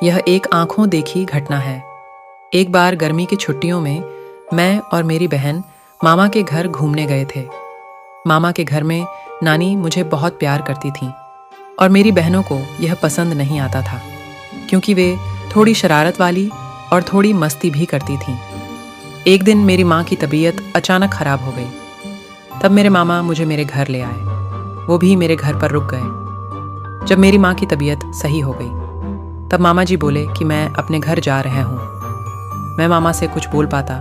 यह एक आंखों देखी घटना है। एक बार गर्मी की छुट्टियों में मैं और मेरी बहन मामा के घर घूमने गए थे। मामा के घर में नानी मुझे बहुत प्यार करती थीं और मेरी बहनों को यह पसंद नहीं आता था क्योंकि वे थोड़ी शरारत वाली और थोड़ी मस्ती भी करती थीं। एक दिन मेरी माँ की तबीयत अचानक खराब हो गई। तब मेरे मामा मुझे मेरे घर ले आए। वो भी मेरे घर पर रुक गए। जब मेरी माँ की तबीयत सही हो गई तब मामा जी बोले कि मैं अपने घर जा रहे हूँ। मैं मामा से कुछ बोल पाता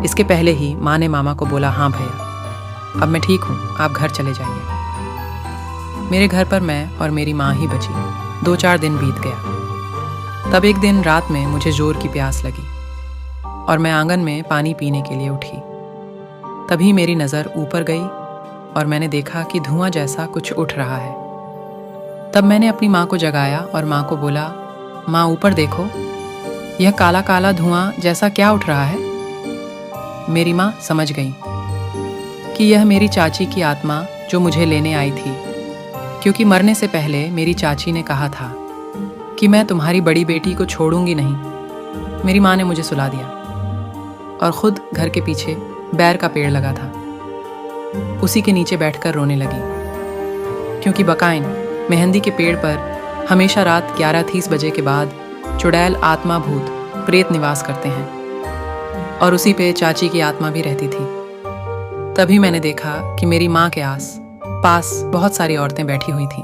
इसके पहले ही माँ ने मामा को बोला, हाँ भैया अब मैं ठीक हूँ, आप घर चले जाइए। मेरे घर पर मैं और मेरी माँ ही बची। 2-4 दिन बीत गया। तब एक दिन रात में मुझे जोर की प्यास लगी और मैं आंगन में पानी पीने के लिए उठी। तभी मेरी नज़र ऊपर गई और मैंने देखा कि धुआं जैसा कुछ उठ रहा है। तब मैंने अपनी माँ को जगाया और माँ को बोला, माँ ऊपर देखो, यह काला काला धुआं जैसा क्या उठ रहा है। मेरी माँ समझ गई कि यह मेरी चाची की आत्मा जो मुझे लेने आई थी, क्योंकि मरने से पहले मेरी चाची ने कहा था कि मैं तुम्हारी बड़ी बेटी को छोड़ूंगी नहीं। मेरी माँ ने मुझे सुला दिया और खुद घर के पीछे बैर का पेड़ लगा था, उसी के नीचे बैठकर रोने लगी, क्योंकि बकाइन मेहंदी के पेड़ पर हमेशा रात 11:30 बजे के बाद चुड़ैल आत्मा भूत प्रेत निवास करते हैं और उसी पे चाची की आत्मा भी रहती थी। तभी मैंने देखा कि मेरी माँ के पास बहुत सारी औरतें बैठी हुई थीं।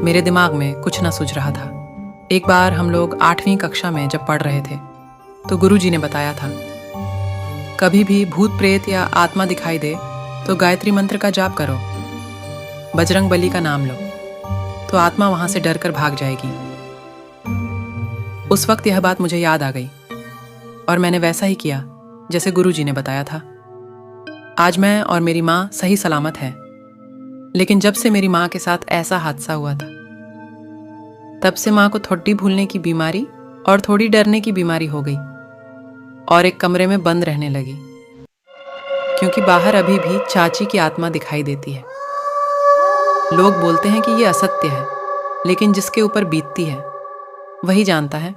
मेरे दिमाग में कुछ ना सूझ रहा था। एक बार हम लोग 8वीं कक्षा में जब पढ़ रहे थे तो गुरुजी ने बताया था, कभी भी भूत प्रेत या आत्मा दिखाई दे तो गायत्री मंत्र का जाप करो, बजरंग बली का नाम लो, तो आत्मा वहां से डरकर भाग जाएगी। उस वक्त यह बात मुझे याद आ गई और मैंने वैसा ही किया जैसे गुरुजी ने बताया था। आज मैं और मेरी माँ सही सलामत है, लेकिन जब से मेरी माँ के साथ ऐसा हादसा हुआ था तब से माँ को थोड़ी भूलने की बीमारी और थोड़ी डरने की बीमारी हो गई और एक कमरे में बंद रहने लगी, क्योंकि बाहर अभी भी चाची की आत्मा दिखाई देती है। लोग बोलते हैं कि ये असत्य है, लेकिन जिसके ऊपर बीतती है वही जानता है